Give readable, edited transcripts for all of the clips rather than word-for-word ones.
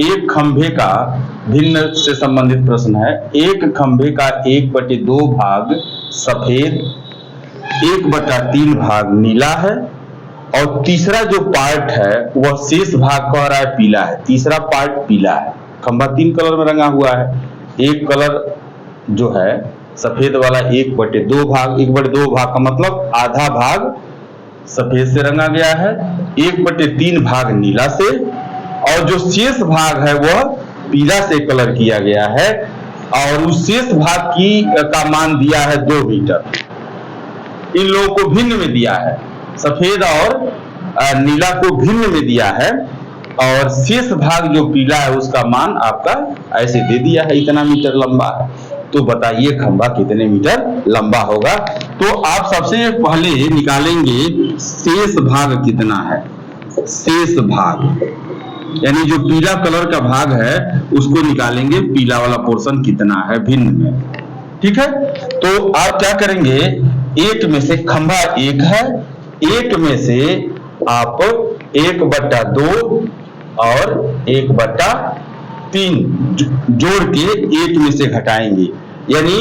एक खंभे का भिन्न से संबंधित प्रश्न है। एक खंभे का 1/2 भाग सफेद, 1/3 भाग नीला है और तीसरा जो पार्ट है वह शेष भाग कह रहा है पीला है। तीसरा पार्ट पीला है। खंभा 3 कलर में रंगा हुआ है। एक कलर जो है सफेद वाला 1/2 भाग, 1/2 भाग का मतलब आधा भाग सफेद से रंगा गया है, 1/3 भाग नीला से, और जो शेष भाग है वह पीला से कलर किया गया है और उस शेष भाग का मान दिया है 2 मीटर। इन लोगों को भिन्न में दिया है, सफेद और नीला को भिन्न में दिया है और शेष भाग जो पीला है उसका मान आपका ऐसे दे दिया है, इतना मीटर लंबा है। तो बताइए खंभा कितने मीटर लंबा होगा। तो आप सबसे पहले निकालेंगे शेष भाग कितना है। शेष भाग यानी जो पीला कलर का भाग है उसको निकालेंगे, पीला वाला पोर्शन कितना है भिन्न में। ठीक है, तो आप क्या करेंगे, एक में से खंभा 1 है, एक में से आप 1/2 और 1/3 जोड़ के एक में से घटाएंगे। यानी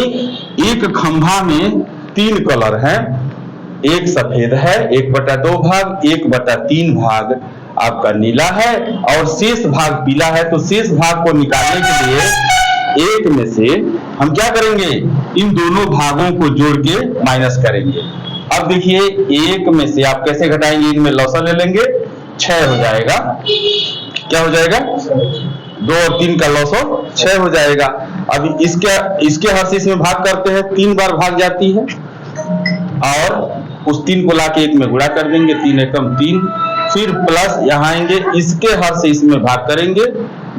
एक खंभा में 3 कलर है, एक सफेद है 1/2 भाग, 1/3 भाग आपका नीला है और शेष भाग पीला है। तो शेष भाग को निकालने के लिए एक में से हम क्या करेंगे, इन दोनों भागों को जोड़ के माइनस करेंगे। अब देखिए एक में से आप कैसे घटाएंगे, इनमें लौसा ले लेंगे, 6 हो जाएगा। क्या हो जाएगा, 2 और 3 का लौसो 6 हो जाएगा। अब इसके हर से इसमें भाग करते हैं, 3 बार भाग जाती है और उस 3 को लाके एक में गुणा कर देंगे, 3 एकम 3, फिर प्लस यहाँ आएंगे, इसके हर से इसमें भाग करेंगे,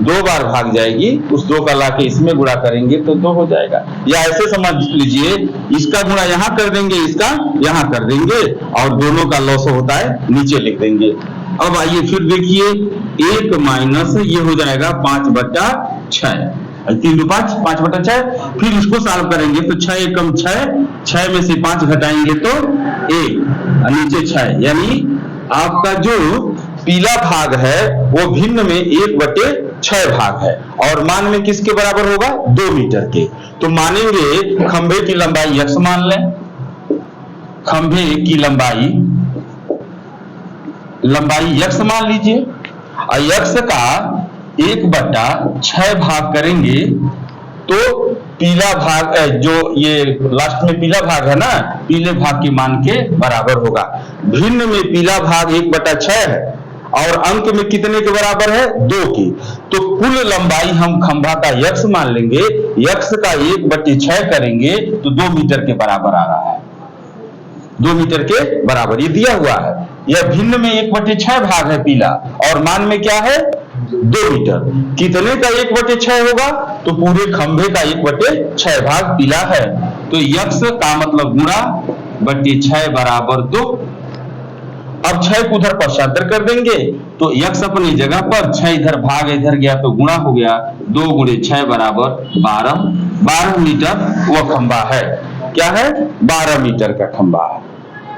2 बार भाग जाएगी, उस 2 का लाके इसमें गुणा करेंगे तो 2 हो जाएगा। या ऐसे समझ लीजिए, इसका गुणा यहाँ कर देंगे, इसका यहाँ कर देंगे और दोनों का लॉस होता है नीचे लिख देंगे। अब आइए फिर देखिए, 1 माइनस ये हो जाएगा 5/6, 3 2 5, 5/6। फिर इसको सॉल्व करेंगे तो 6 एकम 6, 6 में से 5 घटाएंगे तो 1 और नीचे 6, यानी आपका जो पीला भाग है वो भिन्न में 1/6 भाग है और मान में किसके बराबर होगा, 2 मीटर के। तो मानेंगे खंभे की लंबाई x मान लें, खंभे की लंबाई x मान लीजिए और x का 1/6 भाग करेंगे तो पीला भाग जो ये लास्ट में पीला भाग है ना, पीले भाग के मान के बराबर होगा। भिन्न में पीला भाग 1/6 है और अंक में कितने के बराबर है, 2 की। तो कुल लंबाई हम खंभा का x मान लेंगे, x का 1/6 करेंगे तो 2 मीटर के बराबर आ रहा है, 2 मीटर के बराबर ये दिया हुआ है। यह भिन्न में 1/6 भाग है पीला और मान में क्या है, 2 मीटर। कितने का 1/6 होगा, तो पूरे खंभे का 1/6 भाग पीला है। तो x का मतलब गुणा बटे 6 बराबर 2। अब 6 को उधर पश्चांतर कर देंगे तो x अपनी जगह पर, 6 इधर भाग इधर गया तो गुणा हो गया, 2 × 6 बराबर 12 मीटर वह खंभा है। क्या है, 12 मीटर का खंभा है,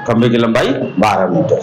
खंभे की लंबाई 12 मीटर।